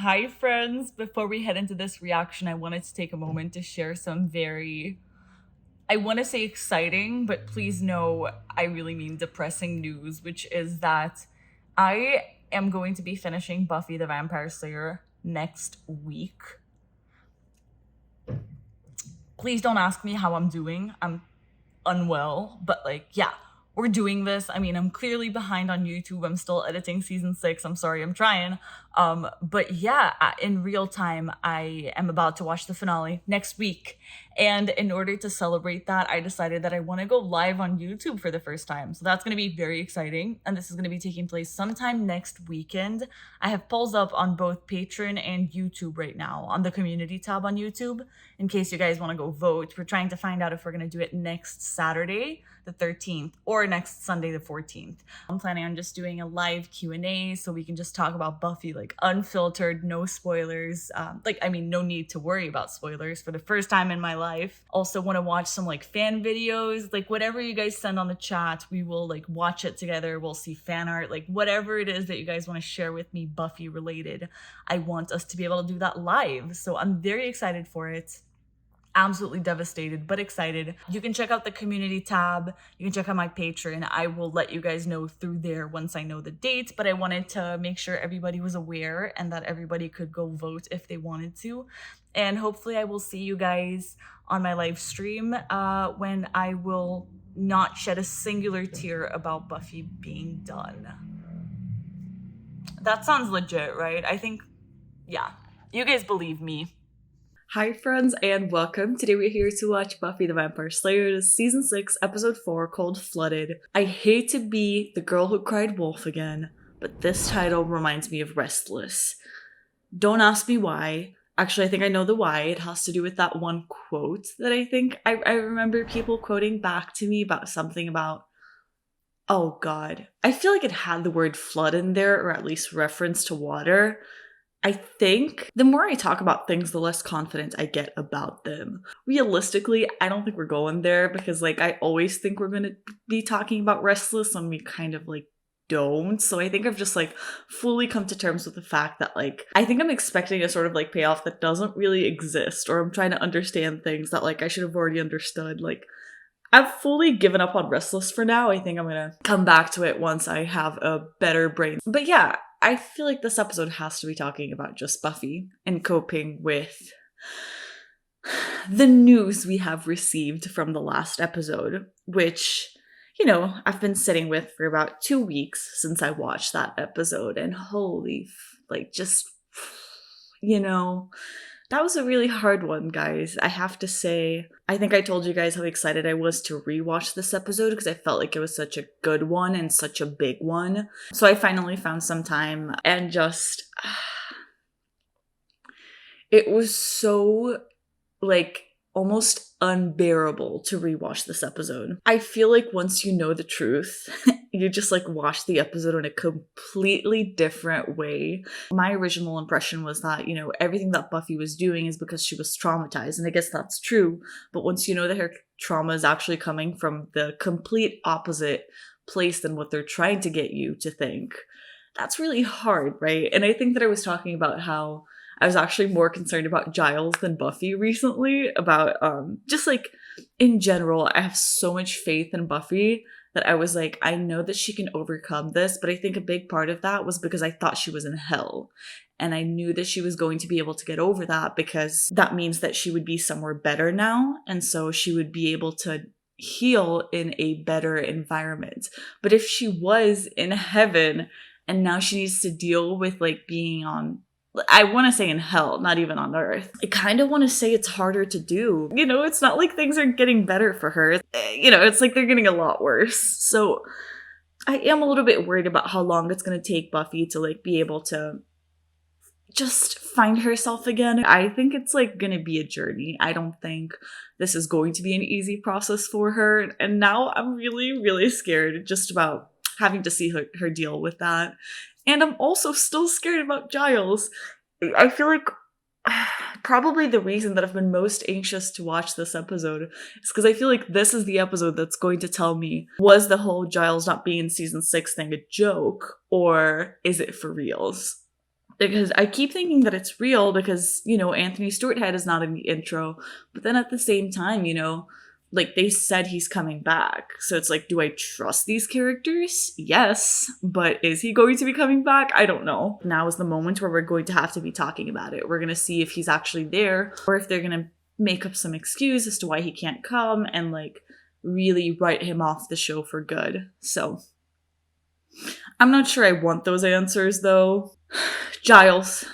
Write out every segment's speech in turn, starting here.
Hi, friends. Before we head into this reaction, I wanted to take a moment to share some I want to say exciting, but please know I really mean depressing news, which is that I am going to be finishing Buffy the Vampire Slayer next week. Please don't ask me how I'm doing. I'm unwell, but yeah, we're doing this. I mean, I'm clearly behind on YouTube. I'm still editing season 6. I'm sorry, I'm trying. But yeah, in real time, I am about to watch the finale next week. And in order to celebrate that, I decided that I want to go live on YouTube for the first time. So that's going to be very exciting. And this is going to be taking place sometime next weekend. I have polls up on both Patreon and YouTube right now on the community tab on YouTube in case you guys want to go vote. We're trying to find out if we're going to do it next Saturday, the 13th, or next Sunday, the 14th. I'm planning on just doing a live Q&A so we can just talk about Buffy, like unfiltered, no spoilers. No need to worry about spoilers for the first time in my life. Also want to watch some like fan videos, like whatever you guys send on the chat, we will like watch it together. We'll see fan art, like whatever it is that you guys want to share with me Buffy related. I want us to be able to do that live. So I'm very excited for it. Absolutely devastated, but excited. You can check out the community tab. You can check out my Patreon. I will let you guys know through there once I know the date, but I wanted to make sure everybody was aware and that everybody could go vote if they wanted to. And hopefully I will see you guys on my live stream when I will not shed a singular tear about Buffy being done. That sounds legit, right? I think, yeah, you guys believe me. Hi friends and welcome. Today we're here to watch Buffy the Vampire Slayer season 6 episode 4 called Flooded. I hate to be the girl who cried wolf again, but this title reminds me of Restless. Don't ask me why. Actually, I think I know the why. It has to do with that one quote that I think I remember people quoting back to me about something about, oh god. I feel like it had the word flood in there, or at least reference to water. I think the more I talk about things, the less confident I get about them. Realistically, I don't think we're going there because like I always think we're going to be talking about Restless and we kind of like don't. So I think I've just like fully come to terms with the fact that like I think I'm expecting a sort of like payoff that doesn't really exist, or I'm trying to understand things that like I should have already understood. Like I've fully given up on Restless for now. I think I'm gonna come back to it once I have a better brain. But yeah, I feel like this episode has to be talking about just Buffy and coping with the news we have received from the last episode, which, you know, I've been sitting with for about 2 weeks since I watched that episode, and holy, that was a really hard one, guys. I have to say, I think I told you guys how excited I was to rewatch this episode because I felt like it was such a good one and such a big one. So I finally found some time and just, it was so, like, almost unbearable to rewatch this episode. I feel like once you know the truth, you just like watch the episode in a completely different way. My original impression was that, you know, everything that Buffy was doing is because she was traumatized, and I guess that's true, but once you know that her trauma is actually coming from the complete opposite place than what they're trying to get you to think, that's really hard, right? And I think that I was talking about how I was actually more concerned about Giles than Buffy recently, about just like in general, I have so much faith in Buffy that I was like, I know that she can overcome this, but I think a big part of that was because I thought she was in hell. And I knew that she was going to be able to get over that because that means that she would be somewhere better now. And so she would be able to heal in a better environment. But if she was in heaven and now she needs to deal with like being on, I want to say in hell, not even on earth. I kind of want to say it's harder to do. You know, it's not like things are getting better for her. You know, it's like they're getting a lot worse. So I am a little bit worried about how long it's going to take Buffy to like be able to just find herself again. I think it's like going to be a journey. I don't think this is going to be an easy process for her. And now I'm really, really scared just about having to see her deal with that. And I'm also still scared about Giles. I feel like probably the reason that I've been most anxious to watch this episode is because I feel like this is the episode that's going to tell me, was the whole Giles not being in season 6 thing a joke, or is it for reals? Because I keep thinking that it's real because, you know, Anthony Stewart Head is not in the intro. But then at the same time, you know, like they said he's coming back. So it's like, do I trust these characters? Yes. But is he going to be coming back? I don't know. Now is the moment where we're going to have to be talking about it. We're going to see if he's actually there or if they're going to make up some excuse as to why he can't come and like really write him off the show for good. So I'm not sure I want those answers though. Giles,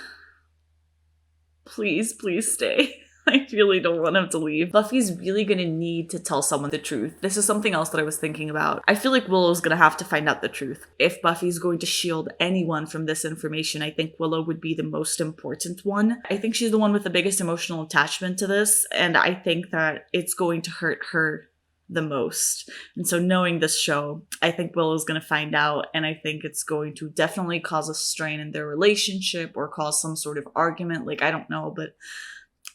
please stay. I really don't want him to leave. Buffy's really gonna need to tell someone the truth. This is something else that I was thinking about. I feel like Willow's gonna have to find out the truth. If Buffy's going to shield anyone from this information, I think Willow would be the most important one. I think she's the one with the biggest emotional attachment to this, and I think that it's going to hurt her the most. And so knowing this show, I think Willow's going to find out, and I think it's going to definitely cause a strain in their relationship or cause some sort of argument. Like, I don't know, but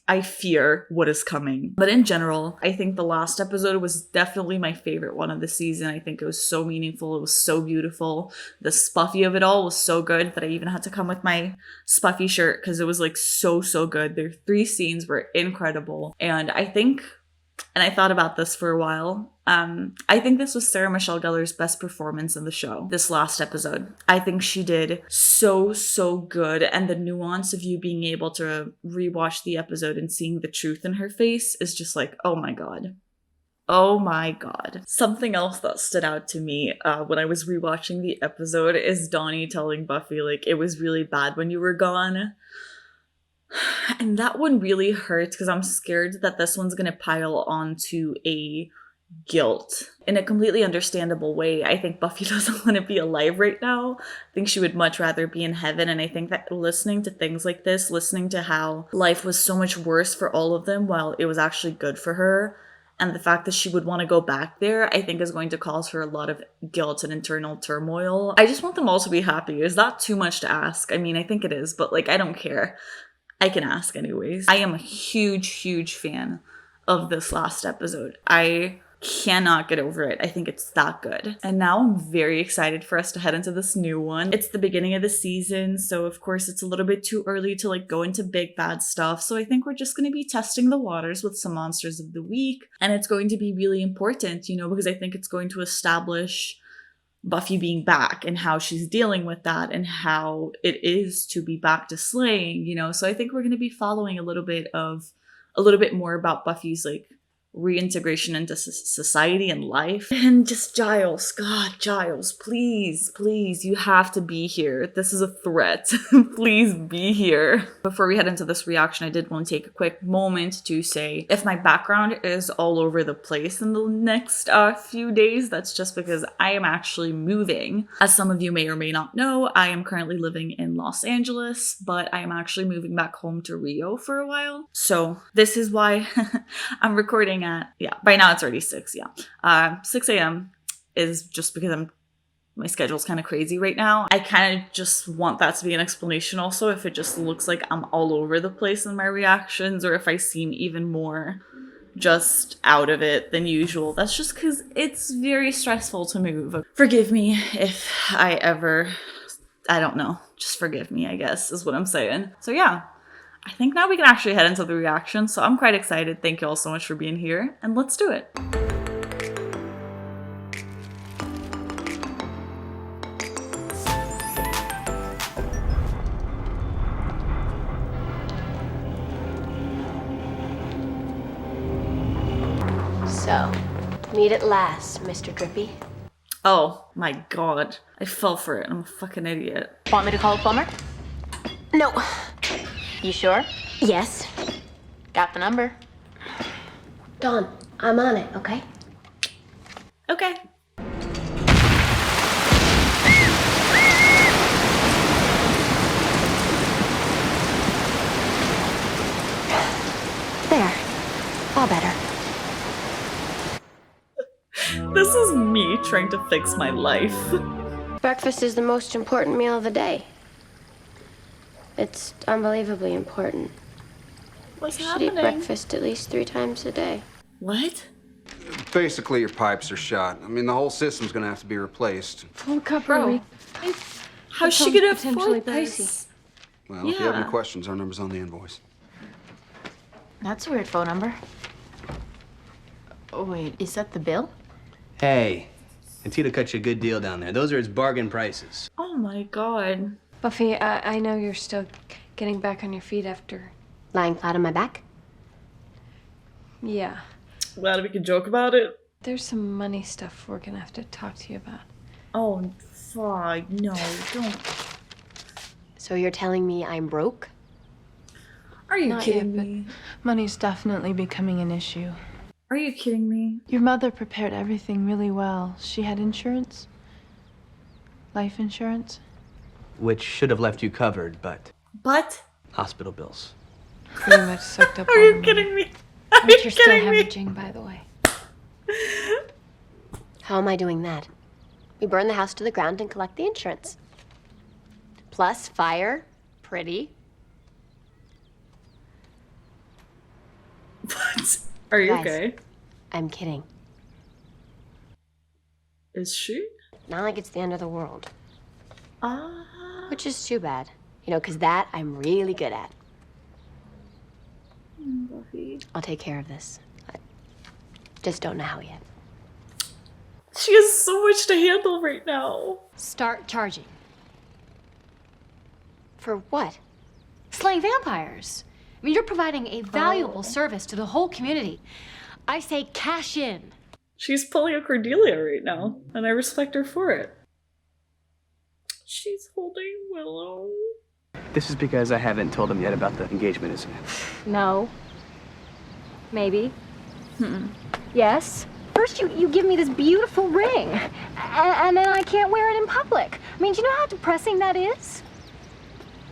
I fear what is coming. But in general, I think the last episode was definitely my favorite one of the season. I think it was so meaningful. It was so beautiful. The Spuffy of it all was so good that I even had to come with my Spuffy shirt because it was like so good. Their 3 scenes were incredible. And I think, and I thought about this for a while, I think this was Sarah Michelle Gellar's best performance in the show, this last episode. I think she did so good, and the nuance of you being able to rewatch the episode and seeing the truth in her face is just like, oh my god. Oh my god. Something else that stood out to me when I was rewatching the episode is Donnie telling Buffy, like, it was really bad when you were gone. And that one really hurts because I'm scared that this one's going to pile onto a guilt in a completely understandable way. I think Buffy doesn't want to be alive right now. I think she would much rather be in heaven. And I think that listening to things like this, listening to how life was so much worse for all of them while it was actually good for her, and the fact that she would want to go back there, I think is going to cause her a lot of guilt and internal turmoil. I just want them all to be happy. Is that too much to ask? I mean, I think it is, but like, I don't care. I can ask anyways. I am a huge fan of this last episode. I cannot get over it. I think it's that good. And now I'm very excited for us to head into this new one. It's the beginning of the season, so of course it's a little bit too early to like go into big bad stuff. So I think we're just going to be testing the waters with some monsters of the week. And it's going to be really important, you know, because I think it's going to establish Buffy being back and how she's dealing with that and how it is to be back to slaying, you know. So I think we're going to be following a little bit more about Buffy's like reintegration into society and life. And just Giles, God, Giles, please, you have to be here. This is a threat. Please be here. Before we head into this reaction, I did want to take a quick moment to say if my background is all over the place in the next few days, that's just because I am actually moving. As some of you may or may not know, I am currently living in Los Angeles, but I am actually moving back home to Rio for a while. So this is why I'm recording at, by now it's already 6 a.m. is just because my schedule's kind of crazy right now. I kind of just want that to be an explanation also if it just looks like I'm all over the place in my reactions or if I seem even more just out of it than usual. That's just because it's very stressful to move. Forgive me if I don't know, just forgive me, I guess is what I'm saying. So yeah. I think now we can actually head into the reaction, so I'm quite excited. Thank you all so much for being here, and let's do it. So, meet at last, Mr. Drippy. Oh my god, I fell for it. I'm a fucking idiot. Want me to call a plumber? No. You sure? Yes. Got the number. Dawn, I'm on it, okay? Okay. There. All better. This is me trying to fix my life. Breakfast is the most important meal of the day. It's unbelievably important. What's You should happening? eat breakfast at least 3 times a day. What? Basically, your pipes are shot. I mean, the whole system's gonna have to be replaced. Full cup Bro, a week. how's she gonna potentially afford this? Well, if you have any Yeah. questions, our number's on the invoice. That's a weird phone number. Oh, wait, is that the bill? Hey, Antita cut you a good deal down there. Those are his bargain prices. Oh my god. Buffy, I know you're still getting back on your feet after... Lying flat on my back? Yeah. Glad we could joke about it. There's some money stuff we're gonna have to talk to you about. Oh, fuck. No, don't. So you're telling me I'm broke? Are you Not kidding yet, but me? money's definitely becoming an issue. Are you kidding me? Your mother prepared everything really well. She had insurance. Life insurance. Which should have left you covered, but But? hospital bills. Pretty much soaked up Are all you the money. kidding me? Are But you you're still kidding me? hemorrhaging, by the way. How am I doing that? We burn the house to the ground and collect the insurance. Plus fire. Pretty. What? Are you Guys. okay? I'm kidding. Is she? Not like it's the end of the world. Ah. Which is too bad. You know, because that I'm really good at. Buffy. I'll take care of this. I just don't know how yet. She has so much to handle right now. Start charging. For what? Slaying vampires. I mean, you're providing a valuable service to the whole community. I say cash in. She's pulling a Cordelia right now, and I respect her for it. She's holding Willow. This is because I haven't told him yet about the engagement, isn't it? No. Maybe. Yes. First you give me this beautiful ring, and then I can't wear it in public. I mean, do you know how depressing that is?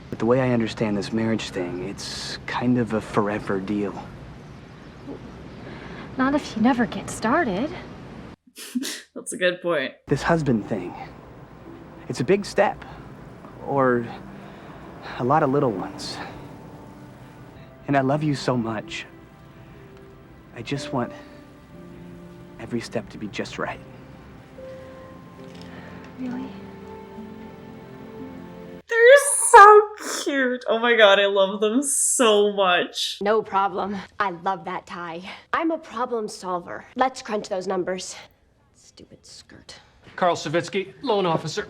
But the way I understand this marriage thing, it's kind of a forever deal. Not if you never get started. That's a good point. This husband thing, it's a big step. Or a lot of little ones. And I love you so much. I just want every step to be just right. Really? They're so cute. Oh my god, I love them so much. No problem. I love that tie. I'm a problem solver. Let's crunch those numbers. Stupid skirt. Carl Savitsky, loan officer.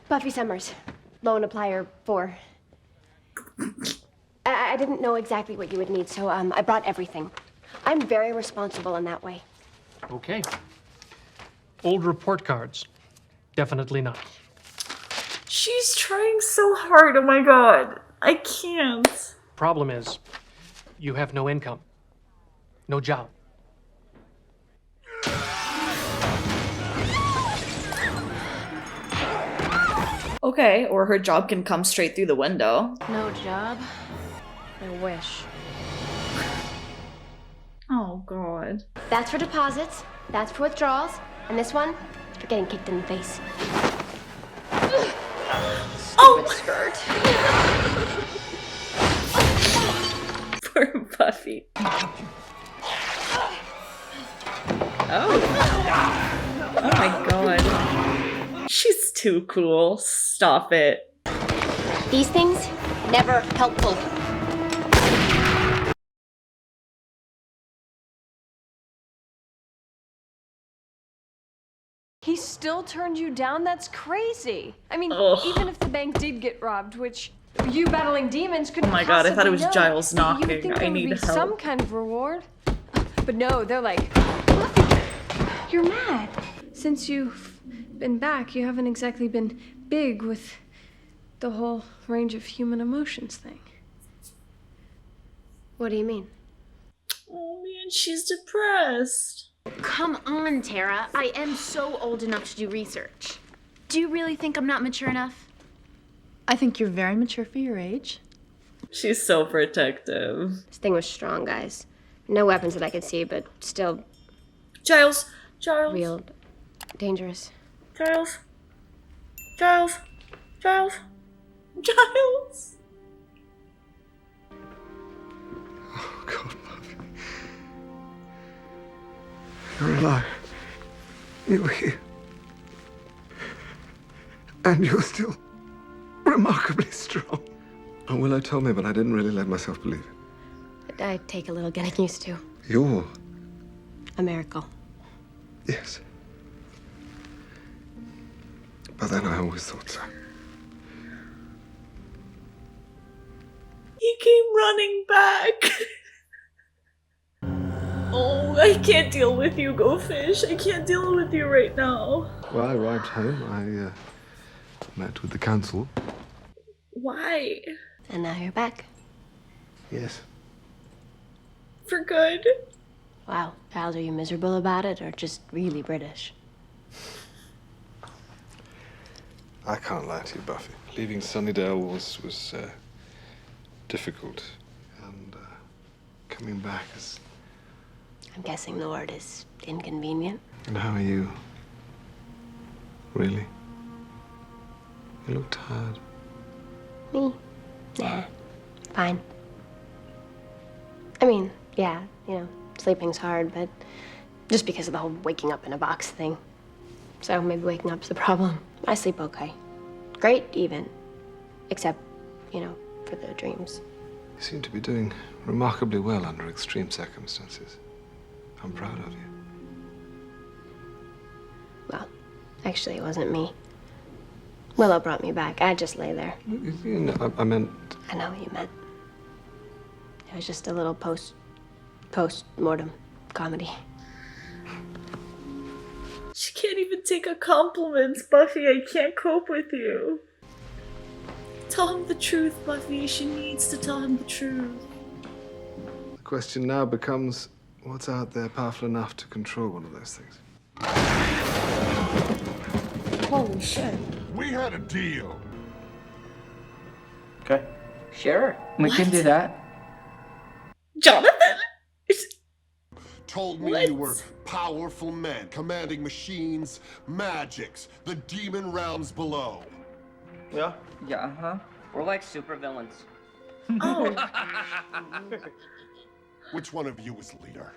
Buffy Summers, loan applier 4. I didn't know exactly what you would need, so I brought everything. I'm very responsible in that way. Okay. Old report cards. Definitely not. She's trying so hard. Oh my god. I can't. Problem is, you have no income. No job. Okay, or her job can come straight through the window. No job? I wish. Oh god. That's for deposits, that's for withdrawals, and this one, for getting kicked in the face. Oh! Skirt. Poor Buffy. Oh. Oh my god. She's too cool. Stop it. These things, never helpful. He still turned you down? That's crazy. I mean, Ugh. even if the bank did get robbed, which you battling demons couldn't Oh my God, I thought it was possibly know, Giles you would knocking. think I there need would be help. some kind of reward. But no, they're like, Buffy, you're mad. Since you've been back, you haven't exactly been big with the whole range of human emotions thing. What do you mean? Oh man, she's depressed. Come on, Tara. I am so old enough to do research. Do you really think I'm not mature enough? I think you're very mature for your age. She's so protective. This thing was strong, guys. No weapons that I could see, but still Giles! Giles! real dangerous. Giles! Giles! Giles! Giles! Oh, God, Buffy. You're alive. You're here. And you're still remarkably strong. Oh, Willow told me, but I didn't really let myself believe it. I take a little getting used to. You're... A miracle. Yes. But then I always thought so. He came running back. Oh, I can't deal with you, Go Fish. I can't deal with you right now. Well, I arrived home. I met with the council. Why? And now you're back. Yes. For good? Wow. Giles, are you miserable about it or just really British? I can't lie to you, Buffy. Leaving Sunnydale was difficult. And coming back is... I'm guessing the word is inconvenient. And how are you? Really? You look tired. Me? Nah. Fine. I mean, yeah, you know, sleeping's hard, but just because of the whole waking up in a box thing. So maybe waking up's the problem. I sleep okay. Great, even. Except, you know, for the dreams. You seem to be doing remarkably well under extreme circumstances. I'm proud of you. Well, actually, it wasn't me. Willow brought me back. I just lay there. You know, I meant... I know what you meant. It was just a little post-mortem comedy. She can't even take a compliment, Buffy. I can't cope with you. Tell him the truth, Buffy. She needs to tell him the truth. The question now becomes, what's out there powerful enough to control one of those things? Holy shit. We had a deal. Okay. Sure, we What? can do that. Jonathan? Told me you were powerful men, commanding machines, magics, the demon realms below. Yeah? Yeah, uh-huh. We're like supervillains. Oh. Which one of you is leader?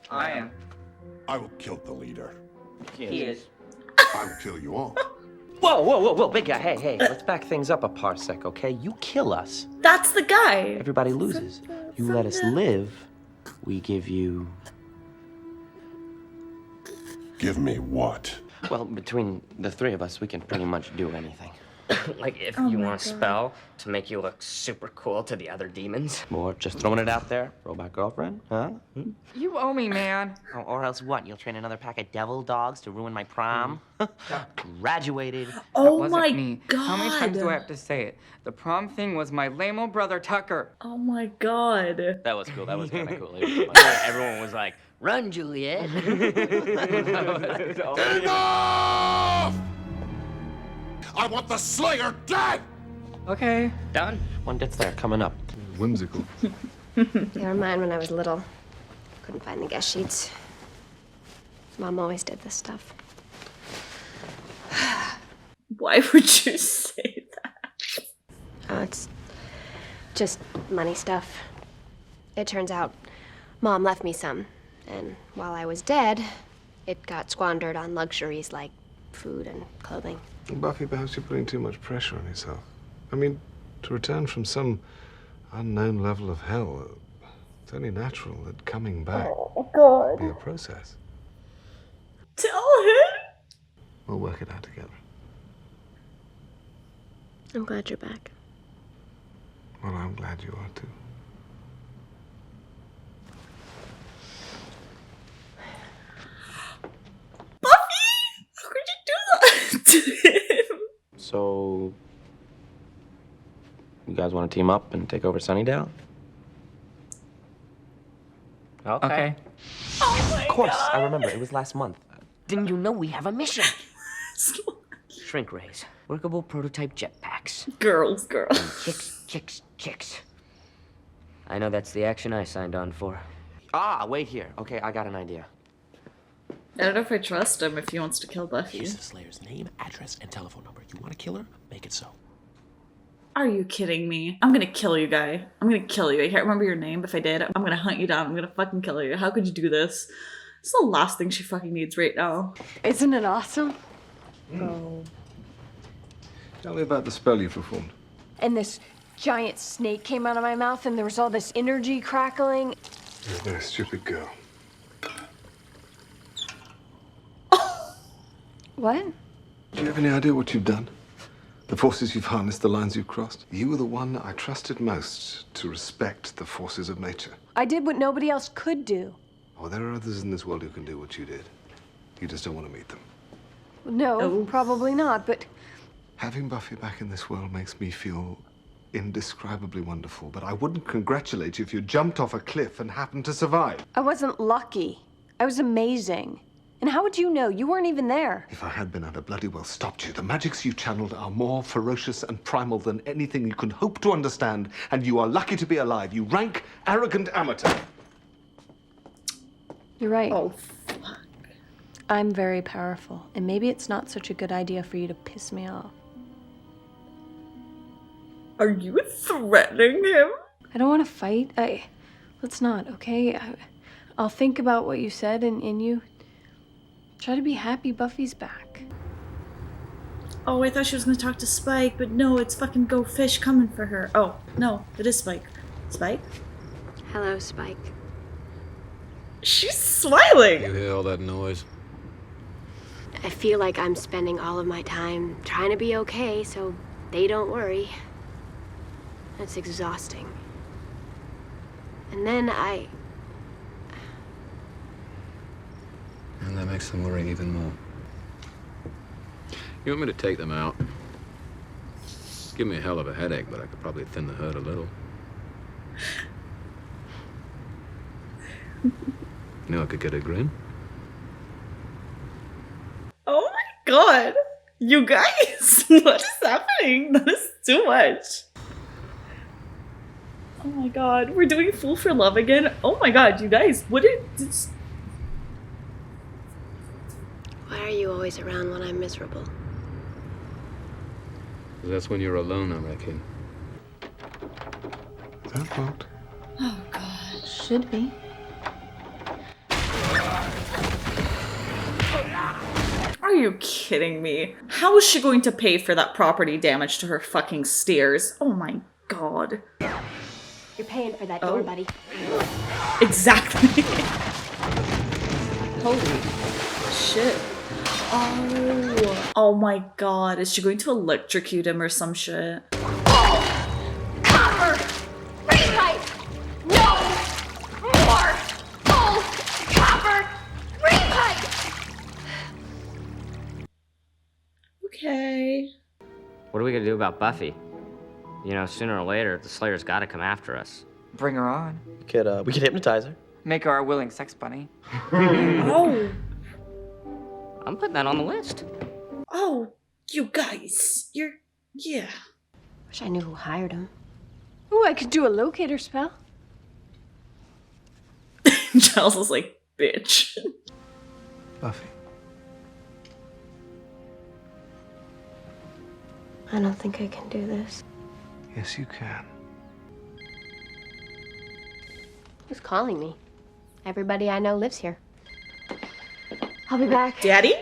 I am. I will kill the leader. He is. I will kill you all. Whoa, big guy, hey, let's back things up a parsec, okay? You kill us, That's the guy. everybody loses. You let us live, we give you... Give me what? Well, between the three of us, we can pretty much do anything. Like if Oh you my want a God. spell to make you look super cool to the other demons. Or just throwing it out there, robot girlfriend, huh? You owe me, man. Or else what? You'll train another pack of devil dogs to ruin my prom? Graduated. Oh Wasn't my me. god. How many times do I have to say it? The prom thing was my lame-o brother Tucker. Oh my god. That was cool, that was kind of cool. Everyone was like, "Run, Juliet." Enough! I want the Slayer dead! Okay, done. One gets there, coming up. Whimsical. They were mine when I was little. Couldn't find the guest sheets. Mom always did this stuff. Why would you say that? Oh, it's just money stuff. It turns out Mom left me some, and while I was dead, it got squandered on luxuries like food and clothing. Buffy, perhaps you're putting too much pressure on yourself. I mean, to return from some unknown level of hell, it's only natural that coming back God. be a process. Tell him. We'll work it out together. I'm glad you're back. Well, I'm glad you are too. Buffy! How could you do that to him? So... You guys want to team up and take over Sunnydale? Okay. Oh my Of course, god. I remember. It was last month. Didn't you know we have a mission? Shrink rays, workable prototype jetpacks. Girls. Chicks. I know that's the action I signed on for. Ah, wait here. Okay, I got an idea. I don't know if I trust him if he wants to kill Buffy. Here's the Slayer's name, address, and telephone number. You want to kill her? Make it so. Are you kidding me? I'm gonna kill you, guy. I'm gonna kill you. I can't remember your name. If I did, I'm gonna hunt you down. I'm gonna fucking kill you. How could you do this? It's the last thing she fucking needs right now. Isn't it awesome? Tell me about the spell you performed. And this giant snake came out of my mouth and there was all this energy crackling. You're a very stupid girl. What? Do you have any idea what you've done? The forces you've harnessed, the lines you've crossed? You were the one I trusted most to respect the forces of nature. I did what nobody else could do. Oh, there are others in this world who can do what you did. You just don't want to meet them. No, probably not, but Having Buffy back in this world makes me feel indescribably wonderful, but I wouldn't congratulate you if you jumped off a cliff and happened to survive. I wasn't lucky. I was amazing. And how would you know? You weren't even there. If I had been, I'd have bloody well stopped you. The magics you channeled are more ferocious and primal than anything you can hope to understand, and you are lucky to be alive, you rank, arrogant amateur. You're right. Oh, fuck. I'm very powerful, and maybe it's not such a good idea for you to piss me off. Are you threatening him? I don't want to fight. Let's not, okay? I'll think about what you said, and you try to be happy Buffy's back. Oh, I thought she was gonna talk to Spike, but no, it's fucking Go Fish coming for her. Oh, no, it is Spike. Spike? Hello, Spike. She's smiling! You hear all that noise? I feel like I'm spending all of my time trying to be okay so they don't worry. It's exhausting. And then And that makes them worry even more. You want me to take them out? Give me a hell of a headache, but I could probably thin the herd a little. You know, I could get a grin. Oh my god! You guys! What is happening? That is too much. Oh my god, we're doing Fool for Love again? Oh my god, you guys, what is... why are you always around when I'm miserable? 'Cause that's when you're alone, I reckon. Is that locked? Oh god. Should be. Are you kidding me? How is she going to pay for that property damage to her fucking stairs? Oh my god. You're paying for that door, buddy. Exactly. Holy shit. Oh. Oh my god. Is she going to electrocute him or some shit? Copper! Repipe! No! More! Gold! Copper! Repipe! Okay. What are we gonna do about Buffy? You know, sooner or later, the Slayer's gotta come after us. Bring her on. We could hypnotize her. Make her our willing sex bunny. Oh. I'm putting that on the list. Oh, you guys. Yeah. Wish I knew who hired him. Ooh, I could do a locator spell. Giles is like, bitch. Buffy. I don't think I can do this. Yes, you can. Who's calling me? Everybody I know lives here. I'll be back. Daddy?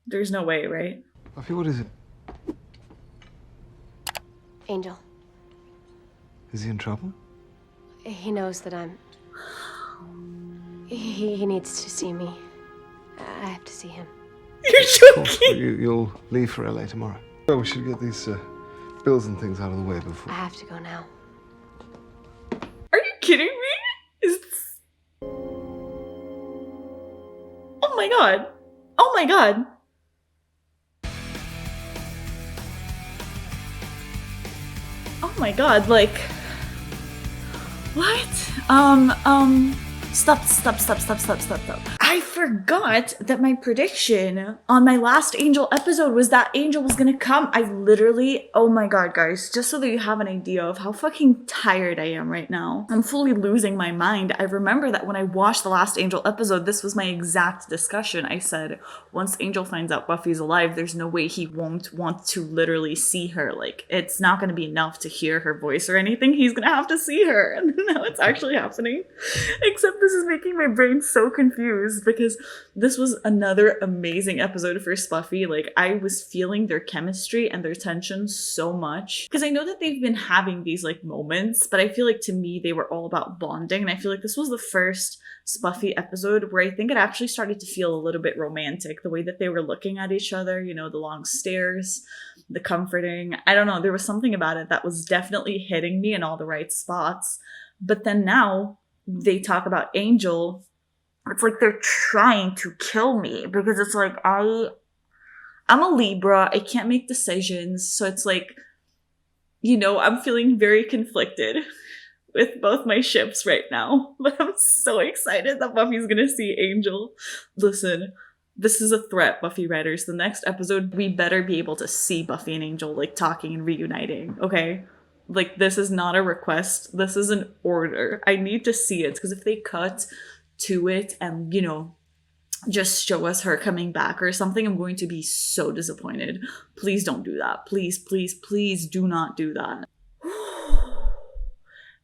There's no way, right? Buffy, what is it? Angel. Is he in trouble? He knows that I'm... He needs to see me. I have to see him. You're joking! You'll leave for LA tomorrow. Oh, we should get these bills and things out of the way before... I have to go now. Are you kidding me? Is this... Oh my god. Oh my god. Oh my god, like... What? Stop. I forgot that my prediction on my last Angel episode was that Angel was gonna come. I literally, oh my god, guys, just so that you have an idea of how fucking tired I am right now. I'm fully losing my mind. I remember that when I watched the last Angel episode, this was my exact discussion. I said, once Angel finds out Buffy's alive, there's no way he won't want to literally see her. Like, it's not gonna be enough to hear her voice or anything. He's gonna have to see her. And now it's actually happening. Except this is making my brain so confused. because this was another amazing episode for Buffy. Like, I was feeling their chemistry and their tension so much. Because I know that they've been having these, like, moments, but I feel like to me, they were all about bonding. And I feel like this was the first Buffy episode where I think it actually started to feel a little bit romantic. The way that they were looking at each other, you know, the long stares, the comforting. I don't know, there was something about it that was definitely hitting me in all the right spots. But then now they talk about Angel, it's like they're trying to kill me because it's like I'm a Libra, I can't make decisions, so it's like, you know, I'm feeling very conflicted with both my ships right now, but I'm so excited that Buffy's gonna see Angel. Listen, this is a threat, Buffy writers. The next episode, we better be able to see Buffy and Angel, like, talking and reuniting, okay? Like, this is not a request. This is an order. I need to see it, because if they cut to it and, you know, just show us her coming back or something, I'm going to be so disappointed. Please don't do that. Please, please, please do not do that.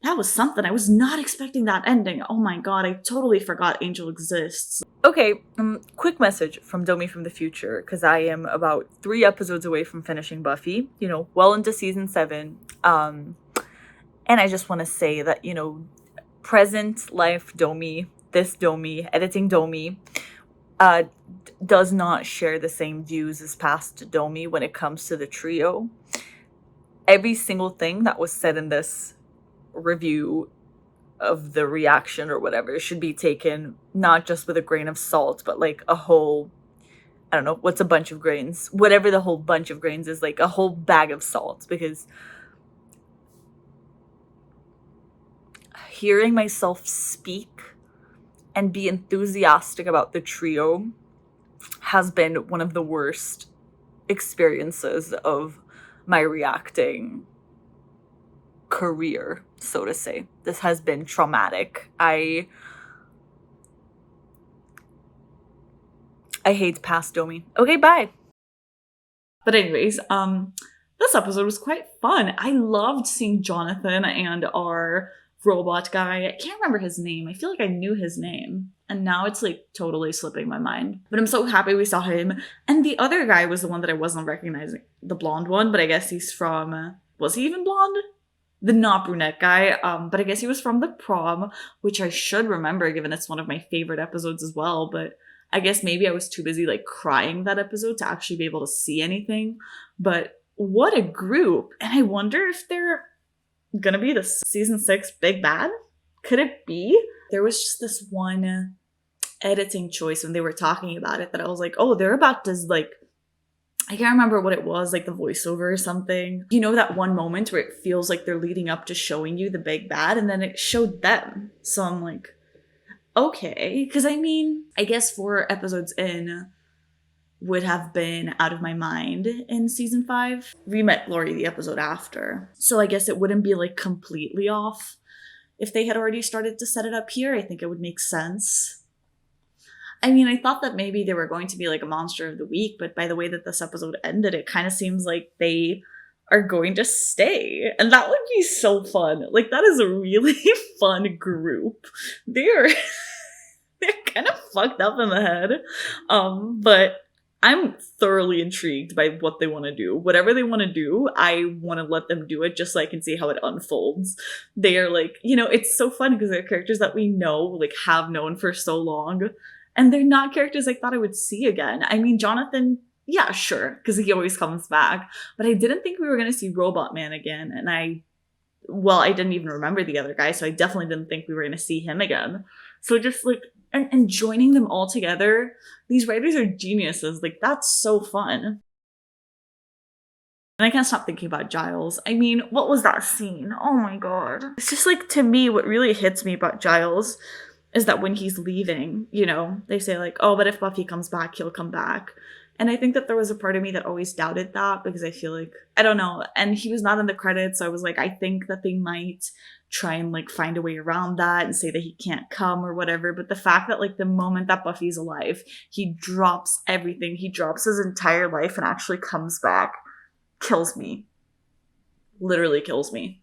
That was something. I was not expecting that ending. Oh my god, I totally forgot Angel exists. Okay, quick message from Domi from the future, because I am about 3 episodes away from finishing Buffy, you know, well into season 7. And I just want to say that, you know, present life Domi, this Domi, editing Domi, does not share the same views as past Domi when it comes to the trio. Every single thing that was said in this review of the reaction or whatever should be taken not just with a grain of salt, but like a whole, I don't know, what's a bunch of grains? Whatever the whole bunch of grains is, like a whole bag of salt, because hearing myself speak and be enthusiastic about the trio has been one of the worst experiences of my reacting career, so to say. This has been traumatic. I hate past Domi. Okay, bye. But anyways, this episode was quite fun. I loved seeing Jonathan and our robot guy. I can't remember his name. I feel like I knew his name, and now it's like totally slipping my mind. But I'm so happy we saw him. And the other guy was the one that I wasn't recognizing, the blonde one, but I guess he's from, was he even blonde? The not brunette guy, but I guess he was from the prom, which I should remember given it's one of my favorite episodes as well, but I guess maybe I was too busy like crying that episode to actually be able to see anything. But what a group. And I wonder if they're gonna be the season 6 big bad? Could it be? There was just this one editing choice when they were talking about it that I was like, oh, they're about to, like, I can't remember what it was, like the voiceover or something. You know, that one moment where it feels like they're leading up to showing you the big bad, and then it showed them. So I'm like, okay. Because I mean, I guess 4 episodes in would have been out of my mind in season 5. We met Glory the episode after. So I guess it wouldn't be like completely off if they had already started to set it up here. I think it would make sense. I mean, I thought that maybe they were going to be like a monster of the week, but by the way that this episode ended, it kind of seems like they are going to stay. And that would be so fun. Like, that is a really fun group. They're kind of fucked up in the head. But I'm thoroughly intrigued by what they want to do. Whatever they want to do, I want to let them do it just so I can see how it unfolds. They are like, you know, it's so fun because they're characters that we know, like have known for so long. And they're not characters I thought I would see again. I mean, Jonathan, yeah, sure, because he always comes back. But I didn't think we were going to see Robot Man again. And I didn't even remember the other guy, so I definitely didn't think we were going to see him again. So just like, and joining them all together, these writers are geniuses. Like, that's so fun. And I can't stop thinking about Giles. I mean, what was that scene? Oh my god. It's just like, to me, what really hits me about Giles is that when he's leaving, you know, they say like, oh, but if Buffy comes back, he'll come back. And I think that there was a part of me that always doubted that, because I feel like, I don't know. And he was not in the credits, so I was like, I think that they might try and like find a way around that and say that he can't come or whatever. But the fact that like the moment that Buffy's alive, he drops everything. He drops his entire life and actually comes back, kills me. Literally kills me.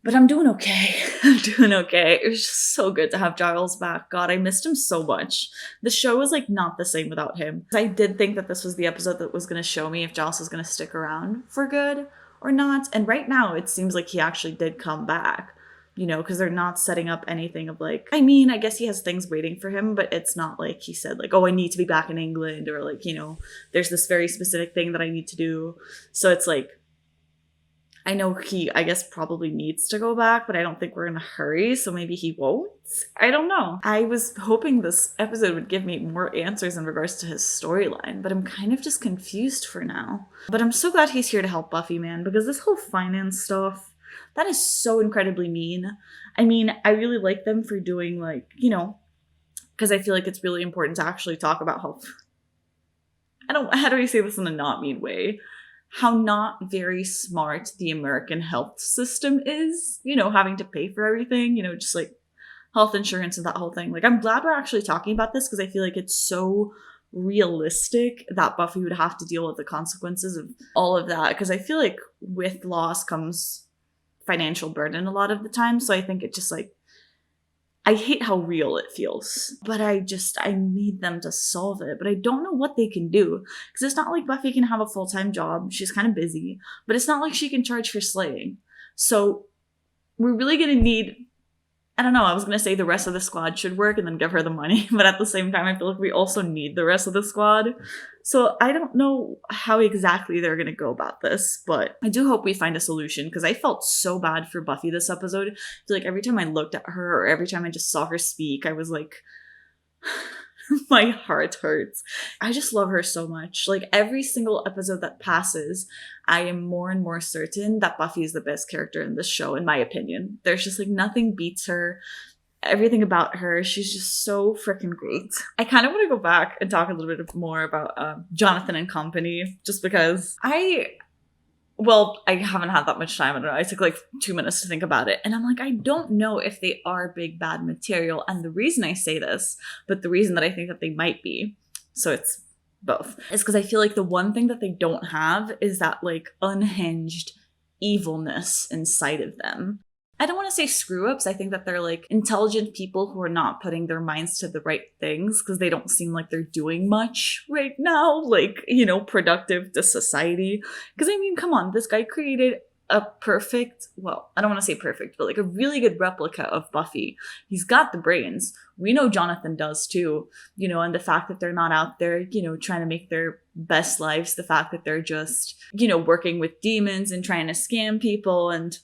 But I'm doing okay. I'm doing okay. It was just so good to have Giles back. God, I missed him so much. The show was like not the same without him. I did think that this was the episode that was going to show me if Giles was going to stick around for good or not. And right now it seems like he actually did come back, you know, because they're not setting up anything of like, I mean, I guess he has things waiting for him, but it's not like he said like, oh, I need to be back in England, or like, you know, there's this very specific thing that I need to do. So it's like, I know he, I guess, probably needs to go back, but I don't think we're in a hurry, so maybe he won't? I don't know. I was hoping this episode would give me more answers in regards to his storyline, but I'm kind of just confused for now. But I'm so glad he's here to help Buffy, man, because this whole finance stuff, that is so incredibly mean. I mean, I really like them for doing, like, you know, because I feel like it's really important to actually talk about how do I say this in a not mean way? How not very smart the American health system is, you know, having to pay for everything, you know, just like health insurance and that whole thing. Like, I'm glad we're actually talking about this because I feel like it's so realistic that Buffy would have to deal with the consequences of all of that. Because I feel like with loss comes financial burden a lot of the time. So I think it just like, I hate how real it feels, but I need them to solve it, but I don't know what they can do, because it's not like Buffy can have a full-time job. She's kind of busy, but it's not like she can charge for slaying. So we're really going to need, I don't know, I was going to say the rest of the squad should work and then give her the money, but at the same time, I feel like we also need the rest of the squad. So I don't know how exactly they're going to go about this, but I do hope we find a solution, because I felt so bad for Buffy this episode. I feel like every time I looked at her or every time I just saw her speak, I was like, my heart hurts. I just love her so much. Like, every single episode that passes, I am more and more certain that Buffy is the best character in this show, in my opinion. There's just like nothing beats her. Everything about her, she's just so freaking great. I kind of want to go back and talk a little bit more about Jonathan and company, just because I haven't had that much time. I don't know. I took like 2 minutes to think about it. And I'm like, I don't know if they are big bad material. And the reason I say this, but the reason that I think that they might be, so it's both, is because I feel like the one thing that they don't have is that like unhinged evilness inside of them. I don't want to say screw-ups. I think that they're like intelligent people who are not putting their minds to the right things, because they don't seem like they're doing much right now, like, you know, productive to society. Because I mean, come on, this guy created a perfect, well, I don't want to say perfect, but like a really good replica of Buffy. He's got the brains. We know Jonathan does too, you know, and the fact that they're not out there, you know, trying to make their best lives, the fact that they're just, you know, working with demons and trying to scam people and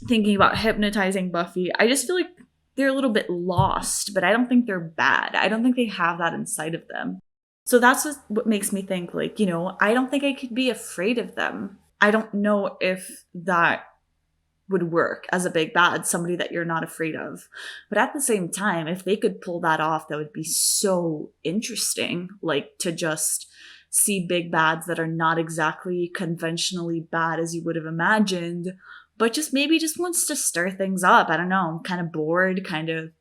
thinking about hypnotizing Buffy. I just feel like they're a little bit lost, but I don't think they're bad. I don't think they have that inside of them. So that's what makes me think, like, you know, I don't think I could be afraid of them. I don't know if that would work as a big bad, somebody that you're not afraid of. But at the same time, if they could pull that off, that would be so interesting, like to just see big bads that are not exactly conventionally bad as you would have imagined, but just maybe just wants to stir things up. I don't know. I'm kind of bored, kind of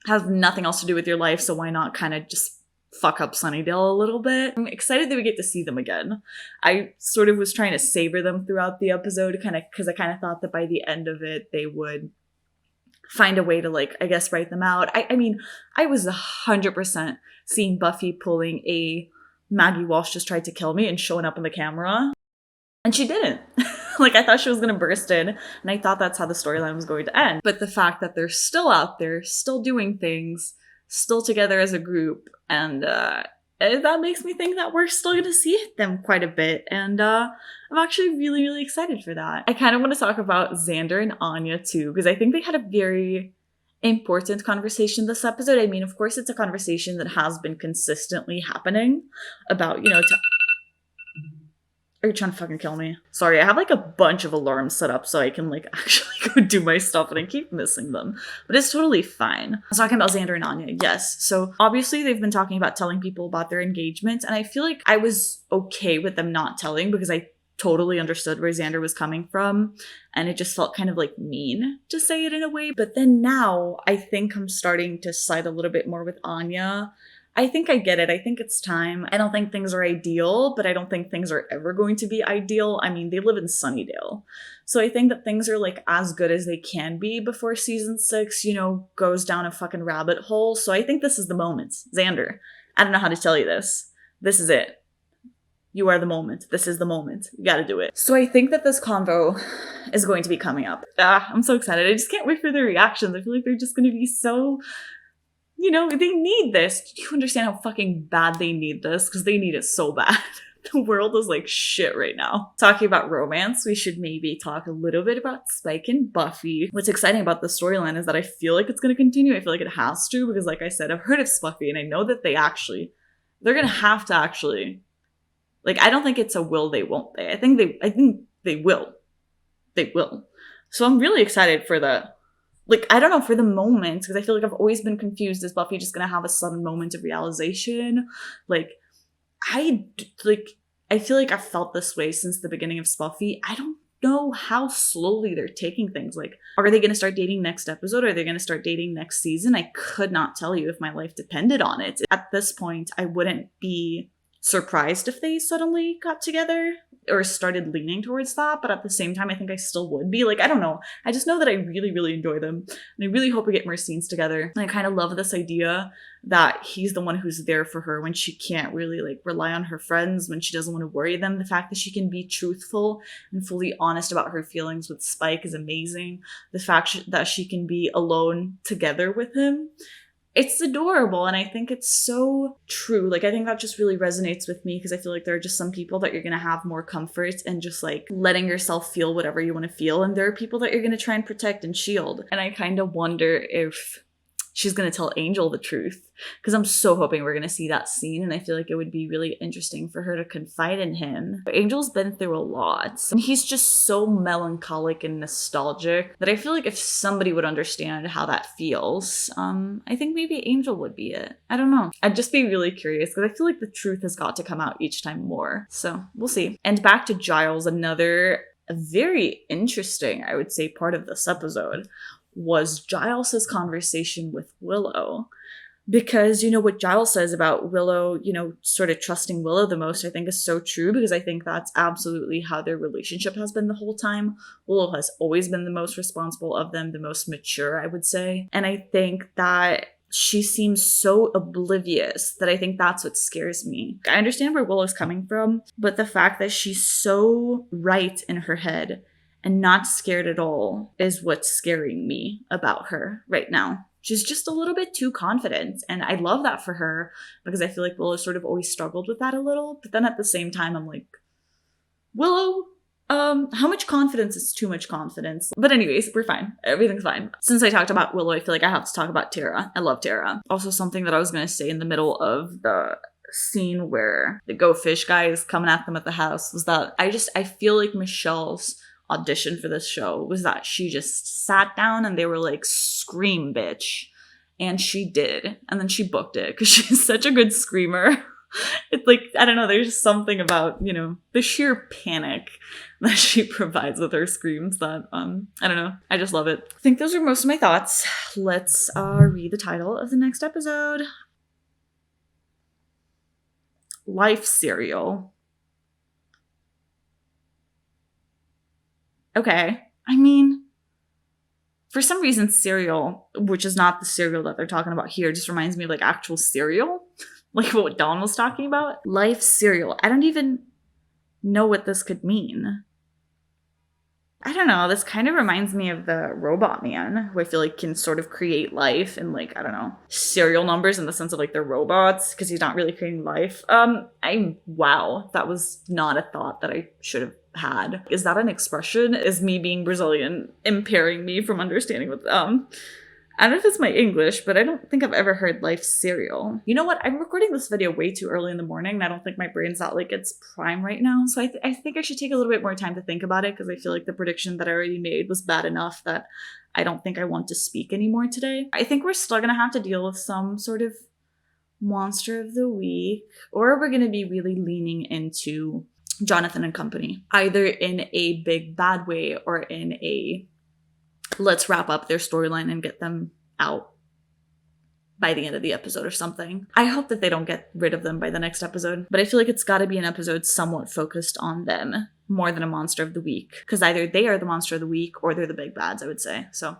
has nothing else to do with your life, so why not kind of just fuck up Sunnydale a little bit? I'm excited that we get to see them again. I sort of was trying to savor them throughout the episode, kind of, because I kind of thought that by the end of it, they would find a way to, like, I guess, write them out. I mean, I was 100% seeing Buffy pulling a Maggie Walsh just tried to kill me and showing up on the camera. And she didn't. Like, I thought she was going to burst in, and I thought that's how the storyline was going to end. But the fact that they're still out there, still doing things, still together as a group, and that makes me think that we're still going to see them quite a bit. And I'm actually really, really excited for that. I kind of want to talk about Xander and Anya, too, because I think they had a very important conversation this episode. I mean, of course, it's a conversation that has been consistently happening about, you know, are you trying to fucking kill me? Sorry, I have like a bunch of alarms set up so I can like actually go do my stuff, and I keep missing them. But it's totally fine. I was talking about Xander and Anya, yes. So obviously they've been talking about telling people about their engagement, and I feel like I was okay with them not telling because I totally understood where Xander was coming from, and it just felt kind of like mean to say it in a way. But then now I think I'm starting to side a little bit more with Anya, I think I get it. I think it's time. I don't think things are ideal, but I don't think things are ever going to be ideal. I mean, they live in Sunnydale. So I think that things are like as good as they can be before season 6, you know, goes down a fucking rabbit hole. So I think this is the moment. Xander, I don't know how to tell you this. This is it. You are the moment. This is the moment. You gotta do it. So I think that this convo is going to be coming up. I'm so excited. I just can't wait for their reactions. I feel like they're just going to be so... You know, they need this. Do you understand how fucking bad they need this? Because they need it so bad. The world is like shit right now. Talking about romance, we should maybe talk a little bit about Spike and Buffy. What's exciting about the storyline is that I feel like it's going to continue. I feel like it has to, because like I said, I've heard of Buffy and I know that they're going to have to actually, like, I don't think it's a will they, won't they. I think they will. They will. So I'm really excited for the... Like, I don't know, for the moment, because I feel like I've always been confused. Is Buffy just going to have a sudden moment of realization? Like, I feel like I've felt this way since the beginning of Buffy. I don't know how slowly they're taking things. Like, are they going to start dating next episode? Are they going to start dating next season? I could not tell you if my life depended on it. At this point, I wouldn't be surprised if they suddenly got together or started leaning towards that, but at the same time I think I still would be. Like, I don't know, I just know that I really, really enjoy them, and I really hope we get more scenes together. And I kind of love this idea that he's the one who's there for her when she can't really like rely on her friends, when she doesn't want to worry them. The fact that she can be truthful and fully honest about her feelings with Spike is amazing. The fact that she can be alone together with him, it's adorable, and I think it's so true. Like, I think that just really resonates with me, because I feel like there are just some people that you're going to have more comfort and just like letting yourself feel whatever you want to feel, and there are people that you're going to try and protect and shield. And I kind of wonder if she's going to tell Angel the truth, because I'm so hoping we're going to see that scene, and I feel like it would be really interesting for her to confide in him. But Angel's been through a lot, and he's just so melancholic and nostalgic that I feel like if somebody would understand how that feels, I think maybe Angel would be it. I don't know. I'd just be really curious, because I feel like the truth has got to come out each time more. So we'll see. And back to Giles, another very interesting, I would say, part of this episode was Giles's conversation with Willow. Because, you know, what Giles says about Willow, you know, sort of trusting Willow the most, I think is so true, because I think that's absolutely how their relationship has been the whole time. Willow has always been the most responsible of them, the most mature, I would say. And I think that she seems so oblivious that I think that's what scares me. I understand where Willow's coming from, but the fact that she's so right in her head and not scared at all is what's scaring me about her right now. She's just a little bit too confident, and I love that for her, because I feel like Willow sort of always struggled with that a little, but then at the same time I'm like, Willow, how much confidence is too much confidence? But anyways, we're fine. Everything's fine. Since I talked about Willow, I feel like I have to talk about Tara. I love Tara. Also, something that I was going to say in the middle of the scene where the Go Fish guy is coming at them at the house was that I feel like Michelle's audition for this show was that she just sat down and they were like, scream, bitch. And she did. And then she booked it because she's such a good screamer. It's like, I don't know, there's just something about, you know, the sheer panic that she provides with her screams that, I don't know, I just love it. I think those are most of my thoughts. Let's read the title of the next episode. Life Cereal. Okay. I mean, for some reason, cereal, which is not the cereal that they're talking about here, just reminds me of like actual cereal. Like what Dawn was talking about. Life Cereal. I don't even know what this could mean. I don't know. This kind of reminds me of the Robot Man, who I feel like can sort of create life and like, I don't know, serial numbers in the sense of like they're robots because he's not really creating life. Wow, that was not a thought that I should have had. Is that an expression? Is me being Brazilian impairing me from understanding what, I don't know if it's my English, but I don't think I've ever heard life cereal. You know what? I'm recording this video way too early in the morning, and I don't think my brain's at like its prime right now. So I think I should take a little bit more time to think about it, because I feel like the prediction that I already made was bad enough that I don't think I want to speak anymore today. I think we're still gonna have to deal with some sort of monster of the week, or we're gonna be really leaning into Jonathan and company, either in a big bad way or in a let's wrap up their storyline and get them out by the end of the episode or something. I hope that they don't get rid of them by the next episode, but I feel like it's got to be an episode somewhat focused on them more than a monster of the week, because either they are the monster of the week or they're the big bads, I would say. So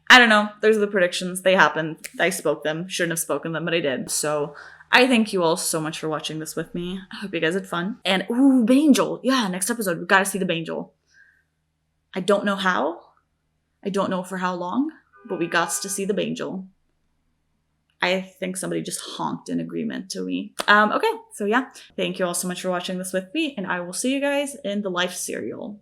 I don't know. Those are the predictions. They happened. I spoke them. Shouldn't have spoken them, but I did. So I thank you all so much for watching this with me. I hope you guys had fun. And ooh, Bangel. Yeah, next episode, we've got to see the Bangel. I don't know how. I don't know for how long, but we got to see the Bangel. I think somebody just honked in agreement to me. Okay, so yeah. Thank you all so much for watching this with me, and I will see you guys in the Life Serial.